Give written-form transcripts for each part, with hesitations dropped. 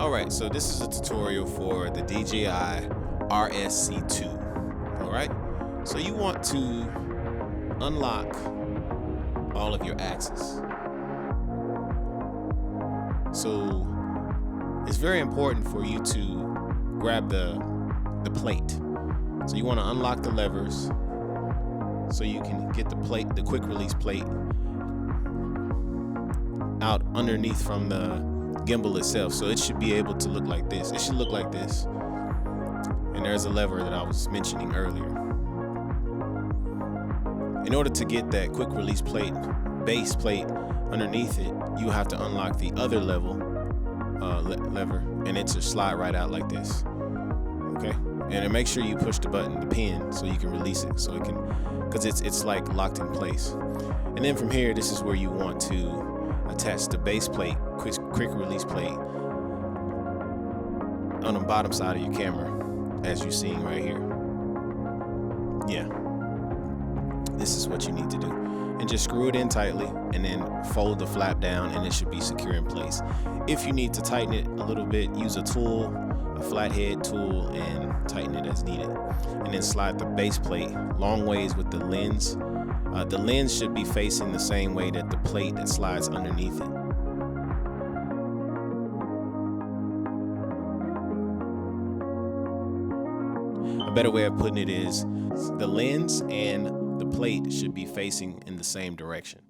Alright, so this is a tutorial for the DJI RSC2. Alright, so you want to unlock all of your axes. So it's very important for you to grab the plate. So you want to unlock the levers so you can get the plate, the quick release plate, out underneath from the gimbal itself. So it should be able to look like this. It should look like this. And there's a lever that I was mentioning earlier. In order to get that quick release plate, base plate underneath it, you have to unlock the other lever, and it should slide right out like this. Okay, and then make sure you push the button, the pin, so you can release it, so it can, because it's like locked in place. And then from here, this is where you want to attach the base plate, quick release plate, on the bottom side of your camera, as you're seeing right here. Yeah, this is what you need to do, and just screw it in tightly, and then fold the flap down, and it should be secure in place. If you need to tighten it a little bit, use a tool, a flathead tool, and tighten it as needed. And then slide the base plate long ways with the lens. The lens should be facing the same way that the plate that slides underneath it. A better way of putting it is the lens and the plate should be facing in the same direction.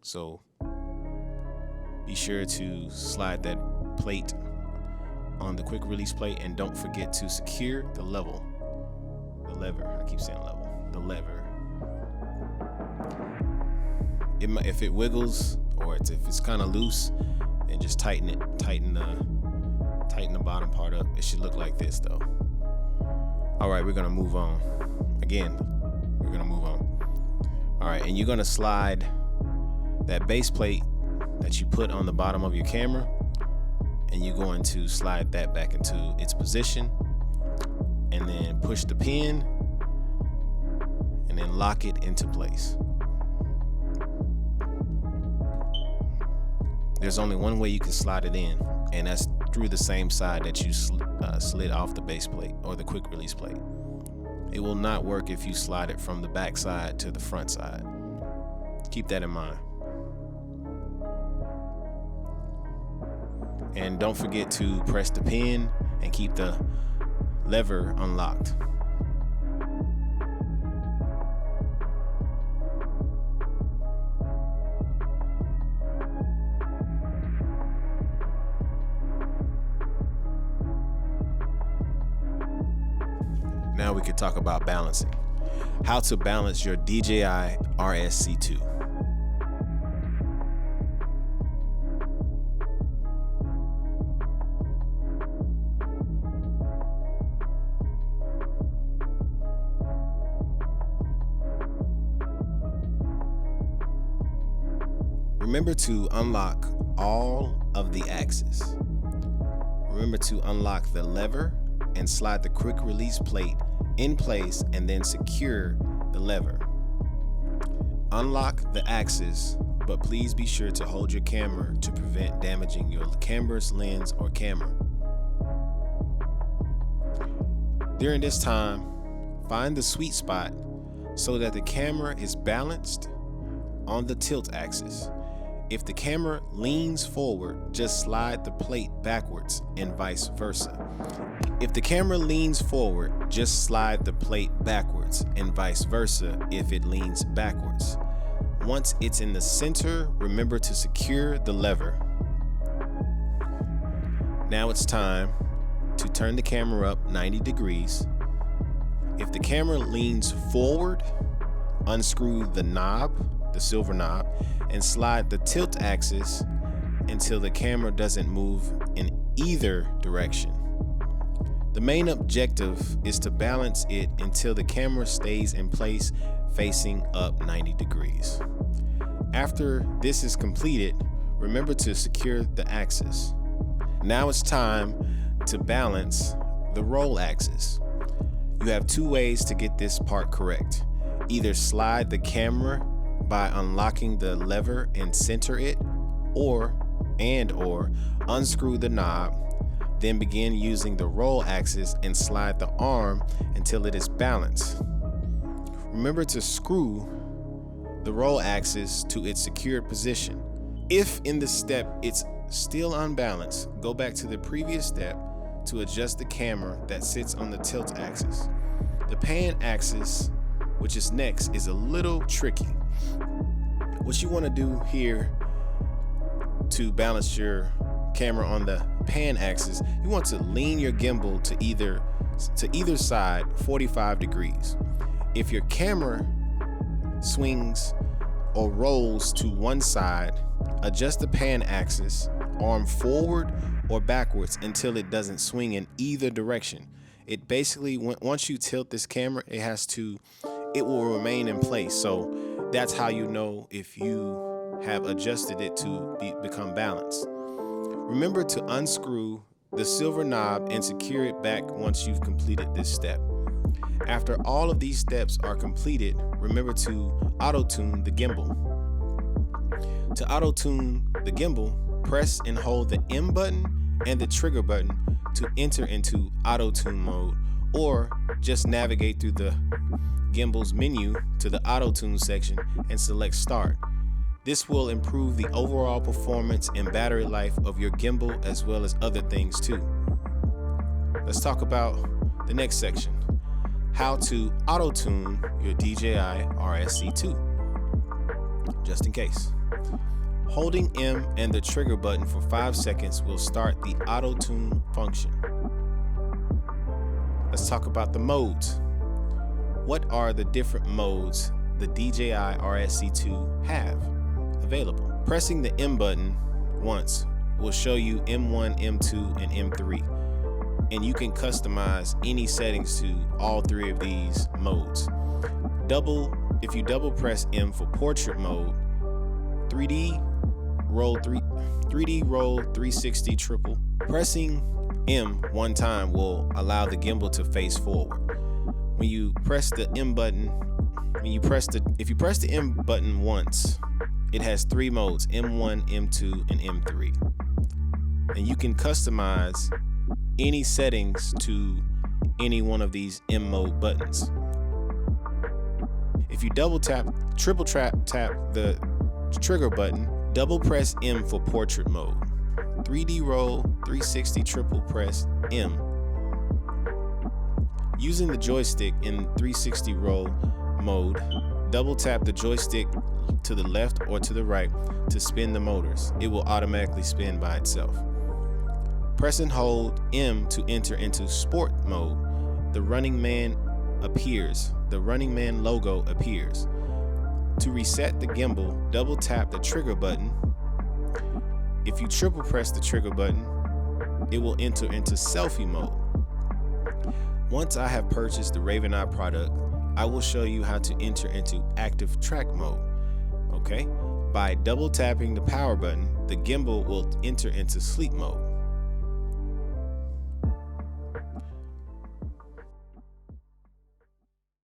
So be sure to slide that plate on the quick release plate, and don't forget to secure the lever. I keep saying level. The lever. If it wiggles or if it's kind of loose, then just tighten it. Tighten the bottom part up. It should look like this though. All right, we're gonna move on. Again, we're gonna move on. All right, and you're gonna slide that base plate that you put on the bottom of your camera, and you're going to slide that back into its position, and then push the pin, and then lock it into place. There's only one way you can slide it in, and that's through the same side that you slid off the base plate or the quick release plate. It will not work if you slide it from the back side to the front side. Keep that in mind. And don't forget to press the pin and keep the lever unlocked. Now we could talk about balancing. How to balance your DJI RSC2. Remember to unlock all of the axes. Remember to unlock the lever and slide the quick release plate in place, and then secure the lever. Unlock the axes, but please be sure to hold your camera to prevent damaging your camera's lens or camera. During this time, find the sweet spot so that the camera is balanced on the tilt axis. If the camera leans forward, just slide the plate backwards, and vice versa. If the camera leans forward, just slide the plate backwards, and vice versa if it leans backwards. Once it's in the center, remember to secure the lever. Now it's time to turn the camera up 90 degrees. If the camera leans forward, unscrew the knob, the silver knob, and slide the tilt axis until the camera doesn't move in either direction. The main objective is to balance it until the camera stays in place facing up 90 degrees. After this is completed, remember to secure the axis. Now it's time to balance the roll axis. You have two ways to get this part correct. Either slide the camera by unlocking the lever and center it, or and/or unscrew the knob, then begin using the roll axis and slide the arm until it is balanced. Remember to screw the roll axis to its secured position. If in the step it's still unbalanced, go back to the previous step to adjust the camera that sits on the tilt axis. The pan axis, which is next, is a little tricky. What you want to do here to balance your camera on the pan axis, you want to lean your gimbal to either side 45 degrees. If your camera swings or rolls to one side, adjust the pan axis, arm forward or backwards until it doesn't swing in either direction. It basically, once you tilt this camera, it will remain in place. So that's how you know if you have adjusted it to become balanced. Remember to unscrew the silver knob and secure it back once you've completed this step. After all of these steps are completed, remember to auto-tune the gimbal. To auto-tune the gimbal, press and hold the M button and the trigger button to enter into auto-tune mode, or just navigate through the gimbal's menu to the auto-tune section and select start. This will improve the overall performance and battery life of your gimbal as well as other things too. Let's talk about the next section. How to auto-tune your DJI RSC2. Just in case. Holding M and the trigger button for 5 seconds will start the auto-tune function. Let's talk about the modes. What are the different modes the DJI RSC2 have available? Pressing the M button once will show you M1, M2, and M3. And you can customize any settings to all three of these modes. If you double press M for portrait mode, 3D roll 360 triple. Pressing M one time will allow the gimbal to face forward. When you press the M button, if you press the M button once, it has 3 modes: M1, M2, and M3. And you can customize any settings to any one of these M mode buttons. If you triple tap the trigger button, double press M for portrait mode. 3D roll 360 triple press M. Using the joystick in 360 roll mode, double tap the joystick to the left or to the right to spin the motors. It will automatically spin by itself. Press and hold M to enter into sport mode. The running man appears. The running man logo appears. To reset the gimbal, double tap the trigger button. If you triple press the trigger button, it will enter into selfie mode. Once I have purchased the Raven Eye product, I will show you how to enter into active track mode. Okay? By double tapping the power button, the gimbal will enter into sleep mode.